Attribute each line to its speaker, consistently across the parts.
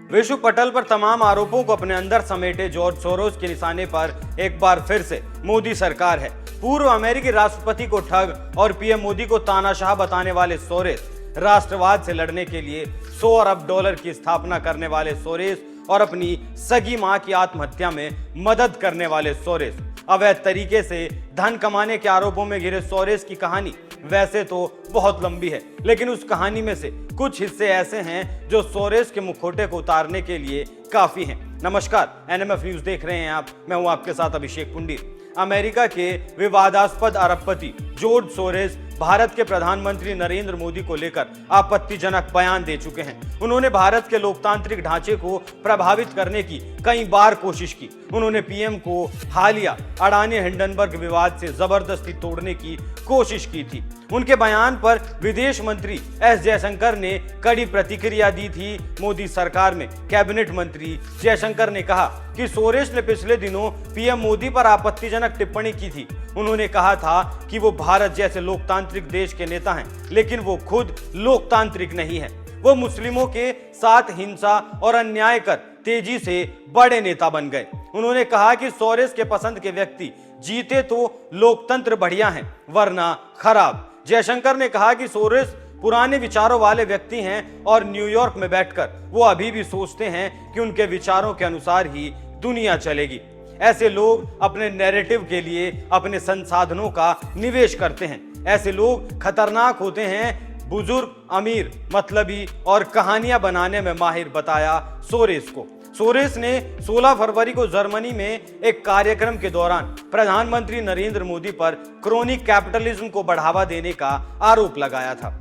Speaker 1: विश्व पटल पर तमाम आरोपों को अपने अंदर समेटे जॉर्ज सोरोस के निशाने पर एक बार फिर से मोदी सरकार है। पूर्व अमेरिकी राष्ट्रपति को ठग और पीएम मोदी को तानाशाह बताने वाले सोरेस, राष्ट्रवाद से लड़ने के लिए $100 अरब की स्थापना करने वाले सोरेस और अपनी सगी मां की आत्महत्या में मदद करने वाले सोरेस, अवैध तरीके से धन कमाने के आरोपों में घिरे सोरेस की कहानी वैसे तो बहुत लंबी है, लेकिन उस कहानी में से कुछ हिस्से ऐसे हैं जो सोरेस के मुखौटे को उतारने के लिए काफी हैं। नमस्कार, एनएमएफ न्यूज देख रहे हैं आप। मैं हूं आपके साथ अभिषेक पुंडीर। अमेरिका के विवादास्पद अरबपति जॉर्ज सोरोस भारत के प्रधानमंत्री नरेंद्र मोदी को लेकर आपत्तिजनक बयान दे चुके हैं। उन्होंने भारत के लोकतांत्रिक ढांचे को प्रभावित करने की कई बार कोशिश की। उन्होंने पीएम को हालिया अडानी हिंडनबर्ग विवाद से जबरदस्ती तोड़ने की कोशिश की थी। उनके बयान पर विदेश मंत्री एस जयशंकर ने कड़ी प्रतिक्रिया दी थी। मोदी सरकार में कैबिनेट मंत्री जयशंकर ने कहा कि सोरेस ने पिछले दिनों पीएम मोदी पर आपत्तिजनक टिप्पणी की थी। उन्होंने कहा था कि वो भारत जैसे लोकतांत्रिक देश के नेता हैं, लेकिन वो खुद लोकतांत्रिक नहीं है। वो मुस्लिमों के साथ हिंसा और अन्याय कर तेजी से बड़े नेता बन गए। उन्होंने कहा कि सोरेस के पसंद के व्यक्ति जीते तो लोकतंत्र बढ़िया है, वरना खराब। जयशंकर ने कहा कि सोरेस पुराने विचारों वाले व्यक्ति हैं और न्यूयॉर्क में बैठकर वो अभी भी सोचते हैं कि उनके विचारों के अनुसार ही दुनिया चलेगी। ऐसे लोग अपने नैरेटिव के लिए अपने संसाधनों का निवेश करते हैं। ऐसे लोग खतरनाक होते हैं। बुजुर्ग, अमीर, मतलबी और कहानियां बनाने में माहिर बताया सोरेस को। सोरेस ने 16 फरवरी को जर्मनी में एक कार्यक्रम के दौरान प्रधानमंत्री नरेंद्र मोदी पर क्रोनी कैपिटलिज्म को बढ़ावा देने का आरोप लगाया था।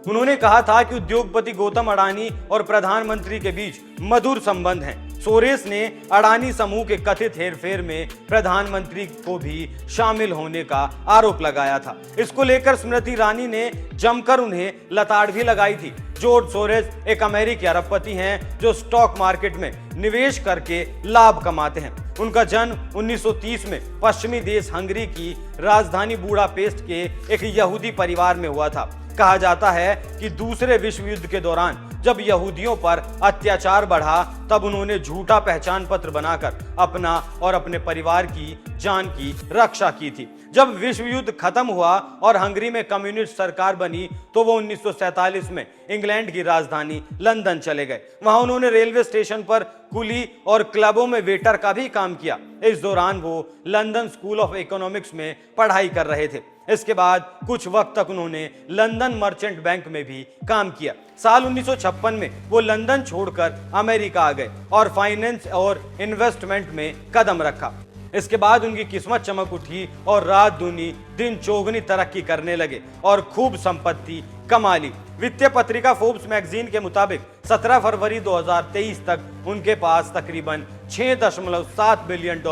Speaker 1: उन्होंने कहा था कि उद्योगपति गौतम अडानी और प्रधानमंत्री के बीच मधुर संबंध हैं। सोरेस ने अडानी समूह के कथित हेरफेर में प्रधानमंत्री को भी शामिल होने का आरोप लगाया था। इसको लेकर स्मृति ईरानी ने जमकर उन्हें लताड़ भी लगाई थी। जॉर्ज सोरोस एक अमेरिकी अरबपति हैं जो स्टॉक मार्केट में निवेश करके लाभ कमाते हैं। उनका जन्म 1930 में पश्चिमी देश हंगरी की राजधानी बुडापेस्ट के एक यहूदी परिवार में हुआ था। कहा जाता है कि दूसरे विश्व युद्ध के दौरान जब यहूदियों पर अत्याचार बढ़ा, तब उन्होंने झूठा पहचान पत्र बनाकर अपना और अपने परिवार की जान की रक्षा की थी। जब विश्व युद्ध खत्म हुआ और हंगरी में कम्युनिस्ट सरकार बनी, तो वो 1947 में इंग्लैंड की राजधानी लंदन चले गए। वहां उन्होंने रेलवे स्टेशन पर कुली और क्लबों में वेटर का भी काम किया। इस दौरान वो लंदन स्कूल ऑफ इकोनॉमिक्स में पढ़ाई कर रहे थे। इसके बाद कुछ वक्त तक उन्होंने लंदन मर्चेंट बैंक में भी काम किया। साल 1956 में वो लंदन छोड़कर अमेरिका आ गए और फाइनेंस और इन्वेस्टमेंट में कदम रखा। इसके बाद उनकी किस्मत चमक उठी और रात दूनी दिन चौगुनी तरक्की करने लगे और खूब संपत्ति कमा ली। वित्तीय पत्रिका फोर्ब्स मैगजीन के मुताबिक 17 फरवरी 2023 तक उनके पास तकरीबन $6.7 बिलियन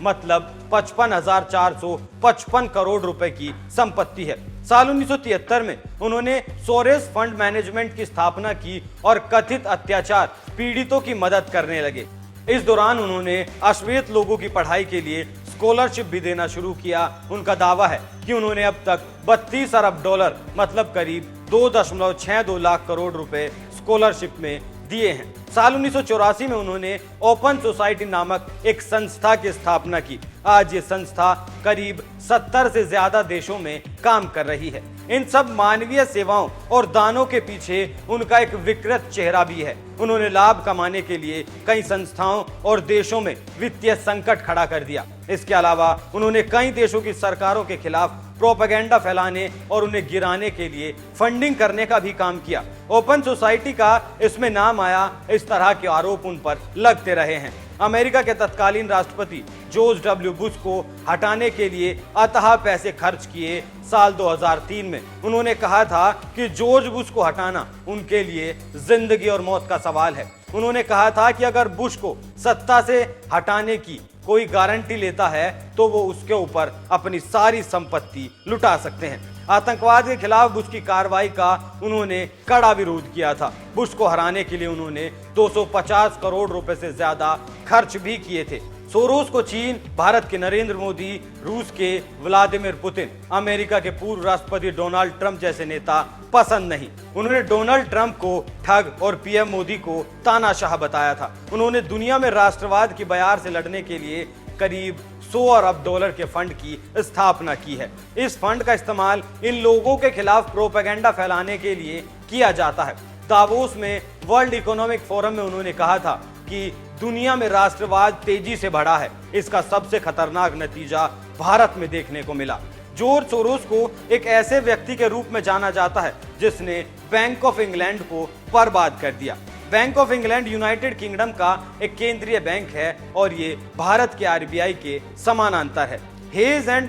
Speaker 1: मतलब 55,455 करोड़ रुपए की संपत्ति है। साल 1973 में उन्होंने सोरेस फंड मैनेजमेंट की स्थापना की और कथित अत्याचार पीड़ितों की मदद करने लगे। इस दौरान उन्होंने अश्वेत लोगों की पढ़ाई के लिए स्कॉलरशिप भी देना शुरू किया। उनका दावा है कि उन्होंने अब तक $32 अरब मतलब करीब 2.62 लाख करोड़ रुपए स्कॉलरशिप में दिए हैं। साल 1984 में उन्होंने ओपन सोसाइटी नामक एक संस्था की स्थापना की। आज ये संस्था करीब 70 से ज्यादा देशों में काम कर रही है। इन सब मानवीय सेवाओं और दानों के पीछे उनका एक विकृत चेहरा भी है। उन्होंने लाभ कमाने के लिए कई संस्थाओं और देशों में वित्तीय संकट खड़ा कर दिया। इसके अलावा उन्होंने कई देशों की सरकारों के खिलाफ प्रोपेगेंडा फैलाने और उन्हें गिराने के लिए फंडिंग करने का भी काम किया। ओपन सोसाइटी का इसमें नाम आया। इस तरह के आरोप उन पर लगते रहे हैं। अमेरिका के तत्कालीन राष्ट्रपति जॉर्ज डब्ल्यू बुश को हटाने के लिए अथाह पैसे खर्च किए। साल 2003 में उन्होंने कहा था कि जॉर्ज बुश को हटाना उनके लिए जिंदगी और मौत का सवाल है। उन्होंने कहा था कि अगर बुश को सत्ता से हटाने की कोई गारंटी लेता है तो वो उसके ऊपर अपनी सारी संपत्ति लुटा सकते हैं। आतंकवाद के खिलाफ बुश की कार्रवाई का उन्होंने कड़ा विरोध किया था। बुश को हराने के लिए उन्होंने 250 करोड़ रुपए से ज्यादा खर्च भी किए थे। सोरोस को चीन, भारत के नरेंद्र मोदी, रूस के व्लादिमीर पुतिन, अमेरिका के पूर्व राष्ट्रपति डोनाल्ड ट्रंप जैसे नेता पसंद नहीं। उन्होंने डोनाल्ड ट्रंप को ठग और पीएम मोदी को तानाशाह बताया था। उन्होंने दुनिया में राष्ट्रवाद की बयार से लड़ने के लिए करीब 100 अरब डॉलर के फंड की स्थापना की है। इस फंड का इस्तेमाल इन लोगों के खिलाफ प्रोपेगेंडा फैलाने के लिए किया जाता है। दावोस में वर्ल्ड इकोनॉमिक फोरम में उन्होंने कहा था कि दुनिया में राष्ट्रवाद तेजी से बढ़ा है। इसका सबसे खतरनाक नतीजा भारत में देखने को मिला। जॉर्ज सोरोस को एक ऐसे व्यक्ति के रूप में जाना जाता है जिसने बैंक ऑफ इंग्लैंड को बर्बाद कर दिया। Bank of England United kingdom का एक केंद्रीय बैंक है और ये भारत के आरबीआई के समानांतर है। हेज एंड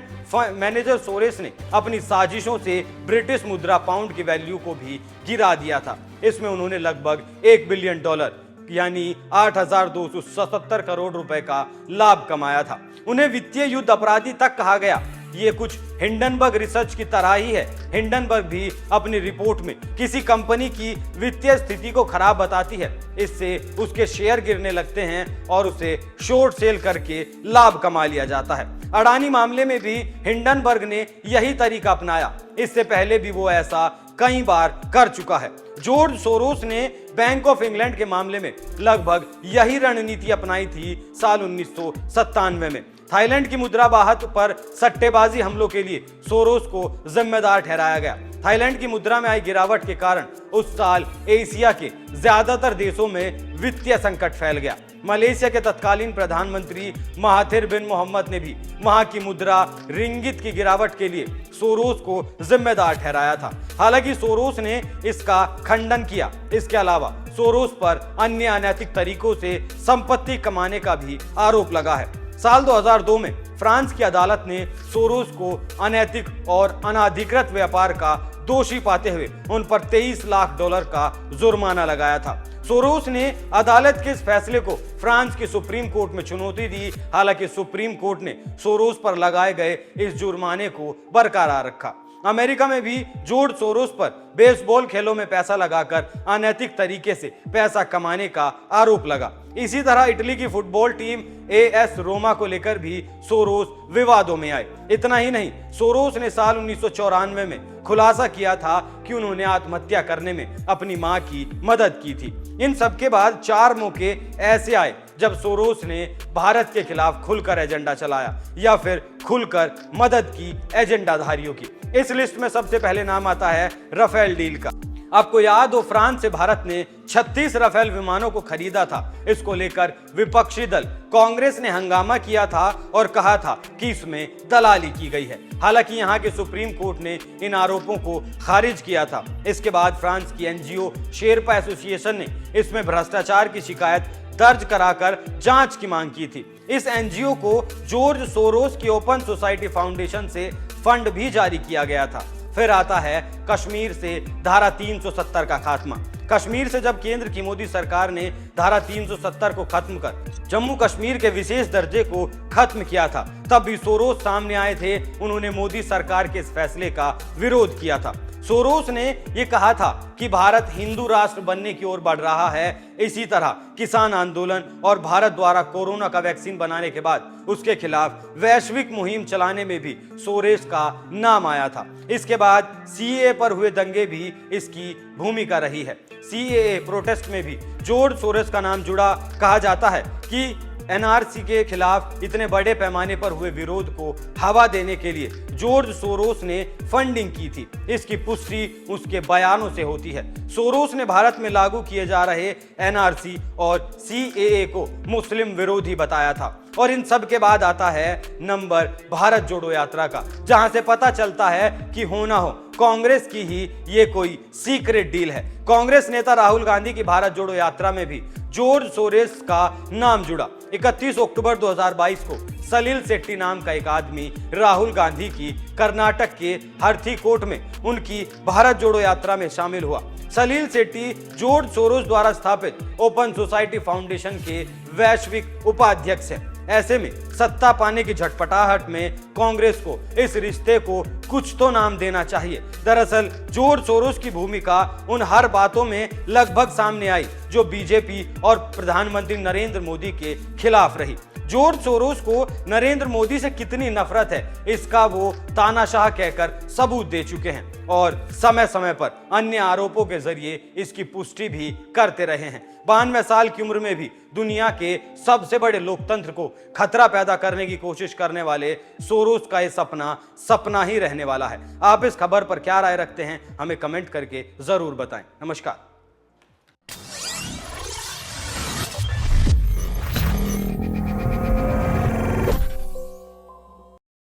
Speaker 1: मैनेजर सोरेस ने अपनी साजिशों से ब्रिटिश मुद्रा पाउंड की वैल्यू को भी गिरा दिया था। इसमें उन्होंने लगभग $1 बिलियन यानी 8,277 करोड़ रुपए का लाभ कमाया था। उन्हें वित्तीय युद्ध अपराधी तक कहा गया। ये कुछ हिंडनबर्ग रिसर्च की तरह ही है। हिंडनबर्ग भी अपनी रिपोर्ट में किसी कंपनी की वित्तीय स्थिति को खराब बताती है, इससे उसके शेयर गिरने लगते हैं और उसे शॉर्ट सेल करके लाभ कमा लिया जाता है। अडानी मामले में भी हिंडनबर्ग ने यही तरीका अपनाया। इससे पहले भी वो ऐसा कई बार कर चुका है। जॉर्ज सोरोस ने बैंक ऑफ इंग्लैंड के मामले में लगभग यही रणनीति अपनाई थी साल 1997 में। थाईलैंड की मुद्रा बाहत पर सट्टेबाजी हमलों के लिए सोरोस को जिम्मेदार ठहराया गया। थाईलैंड की मुद्रा में आई गिरावट के कारण उस साल एशिया के ज्यादातर देशों में वित्तीय संकट फैल गया। मलेशिया के तत्कालीन प्रधानमंत्री महाथिर बिन मोहम्मद ने भी वहां की मुद्रा रिंगित की गिरावट के लिए सोरोस को जिम्मेदार ठहराया था। हालांकि सोरोस ने इसका खंडन किया। इसके अलावा सोरोस पर अन्य अनैतिक तरीकों से संपत्ति कमाने का भी आरोप लगा है। साल 2002 में फ्रांस की अदालत ने सोरोस को अनैतिक और अनाधिकृत व्यापार का दोषी पाते हुए उन पर $23 लाख का जुर्माना लगाया था। सोरोस ने अदालत के इस फैसले को फ्रांस की सुप्रीम कोर्ट में चुनौती दी। हालांकि सुप्रीम कोर्ट ने सोरोस पर लगाए गए इस जुर्माने को बरकरार रखा। अमेरिका में भी जॉर्ज सोरोस पर बेसबॉल खेलों में पैसा लगाकर अनैतिक तरीके से पैसा कमाने का आरोप लगा। इसी तरह इटली की फुटबॉल टीम AS रोमा को लेकर भी सोरोस विवादों में आए। इतना ही नहीं, सोरोस ने साल 1994 में खुलासा किया था कि उन्होंने आत्महत्या करने में अपनी मां की मदद की थी। इन सब के बाद 4 मौके ऐसे आए जब सोरोस ने भारत के खिलाफ खुलकर एजेंडा चलाया या फिर खुलकर मदद की एजेंडाधारियों की। इस लिस्ट में सबसे पहले नाम आता है राफेल डील का। आपको याद हो, फ्रांस से भारत ने 36 राफेल विमानों को खरीदा था। इसको लेकर विपक्षी दल कांग्रेस ने हंगामा किया था और कहा था कि इसमें दलाली की गई है। हालांकि यहां के सुप्रीम कोर्ट ने इन आरोपों को खारिज किया था। इसके बाद फ्रांस की NGO शेरपा एसोसिएशन ने इसमें भ्रष्टाचार की शिकायत दर्ज कराकर जांच की मांग की थी। इस NGO को जॉर्ज सोरोस की ओपन सोसाइटी फाउंडेशन से फंड भी जारी किया गया था। फिर आता है कश्मीर से धारा 370 का खात्मा। कश्मीर से जब केंद्र की मोदी सरकार ने धारा 370 को खत्म कर जम्मू कश्मीर के विशेष दर्जे को खत्म किया था, तब भी सोरोस सामने आए थे। उन्होंने मोदी सरकार के इस फैसले का विरोध किया था। सोरोस ने यह कहा था कि भारत हिंदू राष्ट्र बनने की ओर बढ़ रहा है। इसी तरह किसान आंदोलन और भारत द्वारा कोरोना का वैक्सीन बनाने के बाद उसके खिलाफ वैश्विक मुहिम चलाने में भी सोरोस का नाम आया था। इसके बाद CAA पर हुए दंगे भी इसकी भूमिका रही है। CAA प्रोटेस्ट में भी जॉर्ज सोरोस का नाम जुड़ा। कहा जाता है कि NRC के खिलाफ इतने बड़े पैमाने पर हुए विरोध को हवा देने के लिए जॉर्ज सोरोस ने फंडिंग की थी। इसकी पुष्टि उसके बयानों से होती है। सोरोस ने भारत में लागू किए जा रहे NRC और CAA को मुस्लिम विरोधी बताया था। और इन सब के बाद आता है नंबर भारत जोड़ो यात्रा का, जहां से पता चलता है कि होना हो कांग्रेस की ही ये कोई सीक्रेट डील है। कांग्रेस नेता राहुल गांधी की भारत जोड़ो यात्रा में भी जॉर्ज सोरोस का नाम जुड़ा। 31 अक्टूबर 2022 को सलील शेट्टी नाम का एक आदमी राहुल गांधी की कर्नाटक के हरथीकोट में उनकी भारत जोड़ो यात्रा में शामिल हुआ। सलील शेट्टी जॉर्ज सोरोस द्वारा स्थापित ओपन सोसाइटी फाउंडेशन के वैश्विक उपाध्यक्ष हैं। ऐसे में सत्ता पाने की झटपटाहट में कांग्रेस को इस रिश्ते को कुछ तो नाम देना चाहिए। दरअसल जॉर्ज सोरोस की भूमिका उन हर बातों में लगभग सामने आई जो बीजेपी और प्रधानमंत्री नरेंद्र मोदी के खिलाफ रही। जॉर्ज सोरोस को नरेंद्र मोदी से कितनी नफरत है इसका वो तानाशाह कहकर सबूत दे चुके हैं और समय समय पर अन्य आरोपों के जरिए इसकी पुष्टि भी करते रहे हैं। 92 साल की उम्र में भी दुनिया के सबसे बड़े लोकतंत्र को खतरा पैदा करने की कोशिश करने वाले सोरोस का ये सपना ही रहने वाला है। आप इस खबर पर क्या राय रखते हैं हमें कमेंट करके जरूर बताएं। नमस्कार।